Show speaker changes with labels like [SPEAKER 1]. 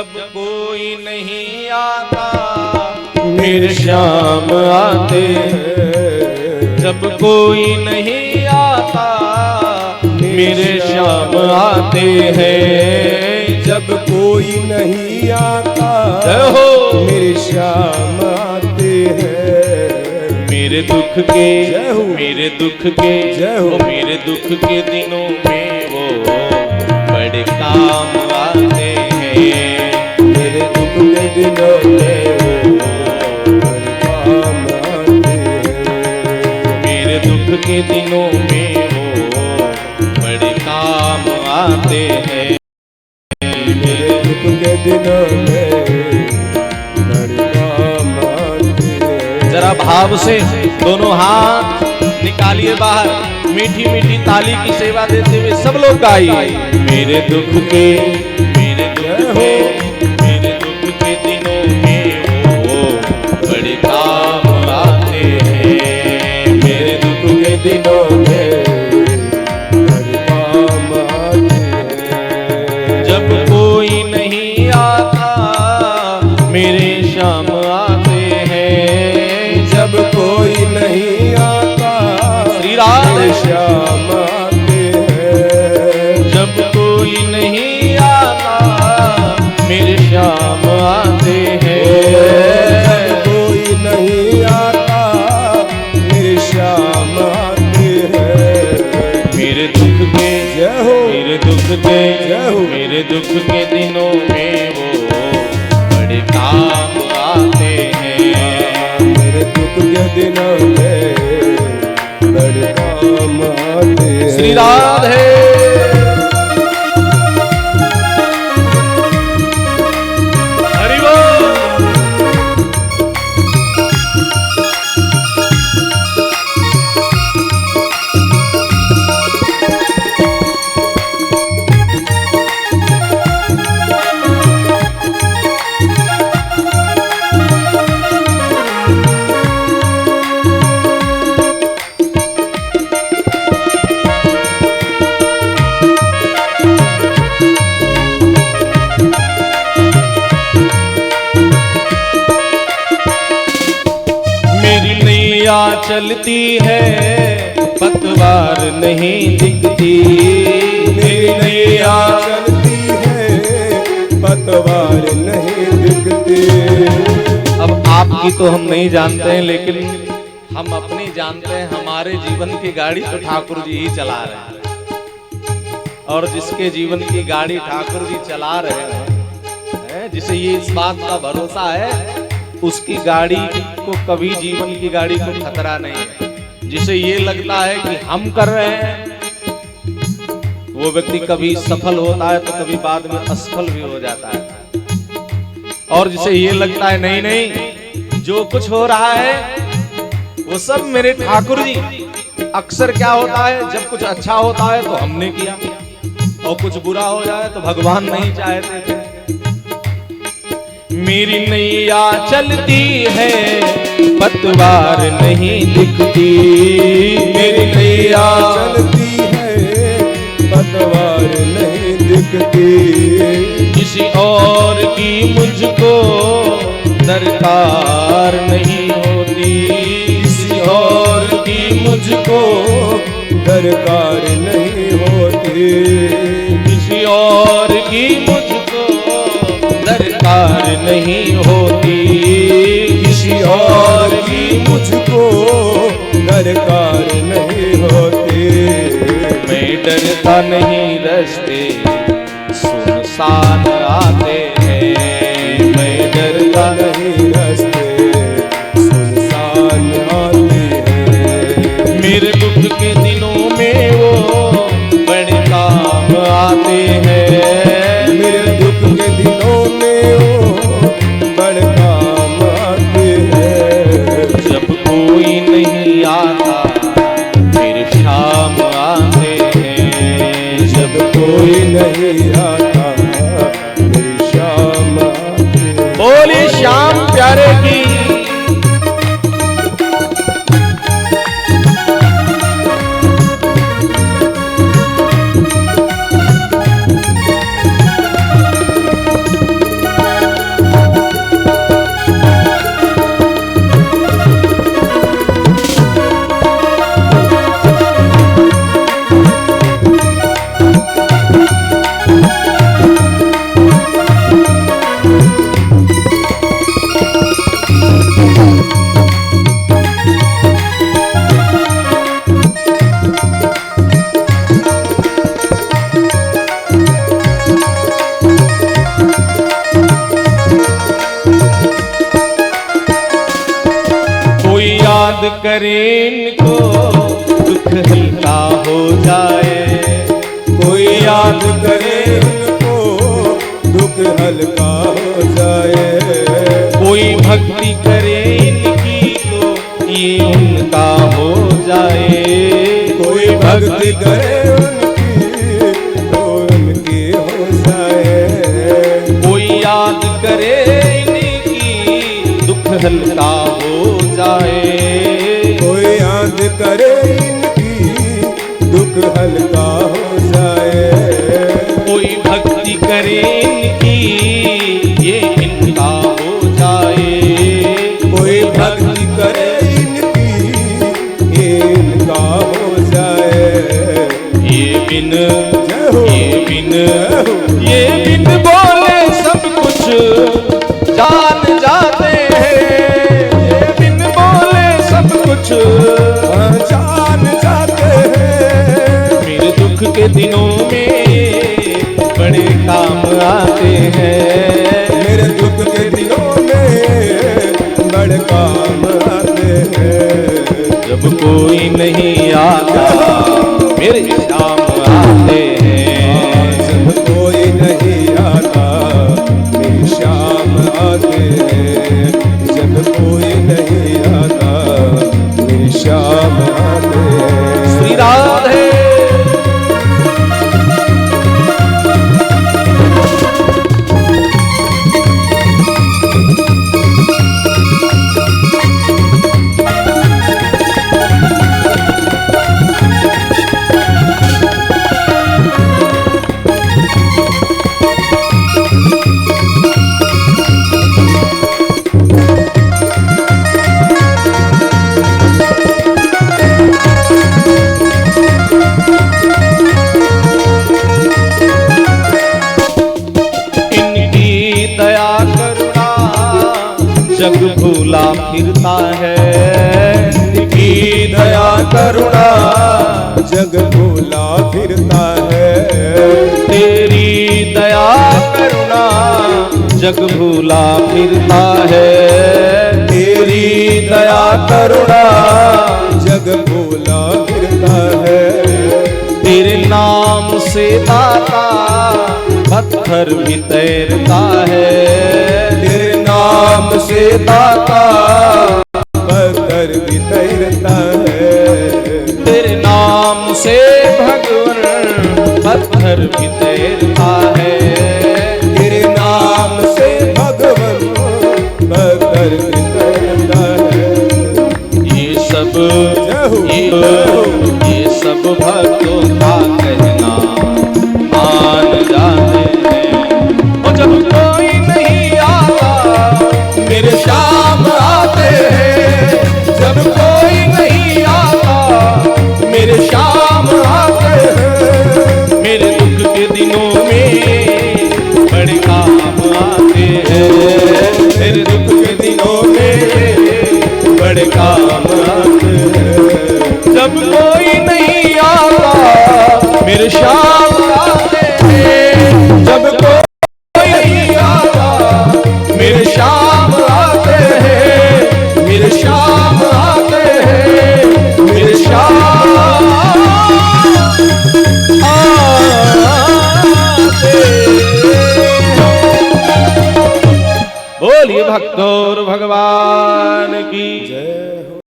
[SPEAKER 1] जब कोई नहीं आता मेरे श्याम आते हैं। जब कोई नहीं आता मेरे श्याम आते हैं।
[SPEAKER 2] जब कोई नहीं आता मेरे श्याम आते हैं।
[SPEAKER 1] मेरे दुख के मेरे दुख के मेरे दुख के दिनों में वो बड़े काम आते हैं।
[SPEAKER 2] मेरे दुख के दिनों में वो बड़े काम आते हैं।
[SPEAKER 1] मेरे दुख के दिनों में वो बड़े काम आते हैं।
[SPEAKER 2] मेरे दुख के दिनों में बड़े काम आते हैं।
[SPEAKER 1] जरा भाव से दोनों हाथ निकालिए बाहर, मीठी मीठी ताली की सेवा देते हुए सब लोग गाइए। मेरे दुख के मेरे दुख के दिनों में वो बड़े काम आते हैं।
[SPEAKER 2] मेरे दुख के दिनों में बड़े काम आते हैं।
[SPEAKER 1] जब कोई नहीं आता मेरे श्याम आते हैं।
[SPEAKER 2] जब कोई नहीं आता
[SPEAKER 1] श्री राम
[SPEAKER 2] मेरे श्याम आते हैं।
[SPEAKER 1] जब कोई नहीं आता मेरे श्याम आते हैं।
[SPEAKER 2] जब कोई नहीं आता मेरे श्याम आते हैं।
[SPEAKER 1] मेरे दुख के
[SPEAKER 2] जय हो
[SPEAKER 1] मेरे दुख के
[SPEAKER 2] जय हो।
[SPEAKER 1] मेरे दुख के दिनों में वो बड़े काम आते हैं।
[SPEAKER 2] मेरे दुख के दिनों में बड़े काम आते हैं।
[SPEAKER 1] श्री राधे हरि बोल। मेरी नैया चलती है पतवार नहीं दिखती।
[SPEAKER 2] मेरी नैया चलती है पतवार नहीं दिखती।
[SPEAKER 1] अब आपकी तो हम नहीं जानते हैं, लेकिन हम अपनी जानते हैं। हमारे जीवन की गाड़ी तो ठाकुर जी ही चला रहे हैं, और जिसके जीवन की गाड़ी ठाकुर जी चला रहे हैं, जिसे ये इस बात का भरोसा है उसकी गाड़ी को कभी जीवन की गाड़ी को खतरा नहीं है। जिसे ये लगता है कि हम कर रहे हैं, वो व्यक्ति कभी सफल होता है तो कभी बाद में असफल भी हो जाता है। और जिसे ये लगता है नहीं नहीं जो कुछ हो रहा है वो सब मेरे ठाकुर जी। अक्सर क्या होता है, जब कुछ अच्छा होता है तो हमने किया, और कुछ बुरा हो जाए तो भगवान नहीं चाहते थे। मेरी नैया चलती है पतवार नहीं दिखती।
[SPEAKER 2] मेरी नैया चलती है पतवार नहीं दिखती।
[SPEAKER 1] किसी और की मुझको दरकार नहीं होती।
[SPEAKER 2] किसी और की मुझको दरकार नहीं होती।
[SPEAKER 1] किसी और की मुझको दरकार नहीं होती।
[SPEAKER 2] किसी और की मुझको दरकार नहीं होती।
[SPEAKER 1] मैं डरता नहीं रास्ते सुनसान आते हैं। मैं डरता
[SPEAKER 2] नहीं रास्ते सुनसान आते हैं।
[SPEAKER 1] मेरे दुख के दिनों में वो बड़े काम आते हैं।
[SPEAKER 2] मेरे दुख के दिनों में वो बड़े काम आते हैं।
[SPEAKER 1] जब कोई नहीं आता मेरे श्याम आते हैं।
[SPEAKER 2] जब कोई नहीं
[SPEAKER 1] करे इनको दुख हल्का हो जाए।
[SPEAKER 2] कोई याद करे उनको दुख हल्का हो जाए।
[SPEAKER 1] कोई भक्ति करे इनकी तो ये उनका हो जाए।
[SPEAKER 2] कोई भक्ति करे उनकी तो उनकी हो जाए।
[SPEAKER 1] कोई याद करे इनकी दुख हल्का हो जाए।
[SPEAKER 2] कोई याद करे इनकी दुख हल्का हो जाए।
[SPEAKER 1] कोई भक्ति करे इनकी ये इनका हो जाए।
[SPEAKER 2] कोई भक्ति करे इनकी ये इनका हो जाए।
[SPEAKER 1] ये बिन
[SPEAKER 2] जय हो,
[SPEAKER 1] ये बिन
[SPEAKER 2] जय हो।
[SPEAKER 1] ये बिन बोले सब कुछ जान जाते हैं। ये बिन बोले सब कुछ
[SPEAKER 2] जान जाते हैं।
[SPEAKER 1] मेरे दुख के दिनों में बड़े काम आते हैं।
[SPEAKER 2] मेरे दुख के दिनों में बड़े काम आते हैं।
[SPEAKER 1] जब कोई नहीं आता मेरे शाम आते हैं।
[SPEAKER 2] जब कोई नहीं आता मेरी शाम आते हैं। जब कोई नहीं आता मेरी शाम आते हैं।
[SPEAKER 1] श्री राधे जग भूला फिरता है।
[SPEAKER 2] की दया करुणा जग भूला फिरता है।
[SPEAKER 1] तेरी दया करुणा जग भूला फिरता है।
[SPEAKER 2] तेरी दया करुणा जग भूला फिरता है।
[SPEAKER 1] तेरे नाम से दाता पत्थर भी तैरता है।
[SPEAKER 2] तेरे नाम से दाता पत्थर भी तैरता है।
[SPEAKER 1] तेरे नाम से भगवान पत्थर भी तैरता है।
[SPEAKER 2] तेरे नाम से भगवान पत्थर भी तैरता है।
[SPEAKER 1] ये सब
[SPEAKER 2] जय हो,
[SPEAKER 1] ये सब भक्तों का कहना मान जाते हैं। और जब कोई नहीं आता मेरे शाम आते हैं। जब कोई नहीं आता मेरे शाम आते हैं। मेरे दुख के दिनों में बड़े काम आते हैं।
[SPEAKER 2] मेरे दुख के दिनों में बड़े काम आते हैं।
[SPEAKER 1] जब कोई नहीं आता मेरे शाम आते हैं। जब कोई नहीं आता मेरे शाम आते हैं। मेरे शाम आते हैं। मेरे शाम आते हैं। बोलिए भक्तों भगवान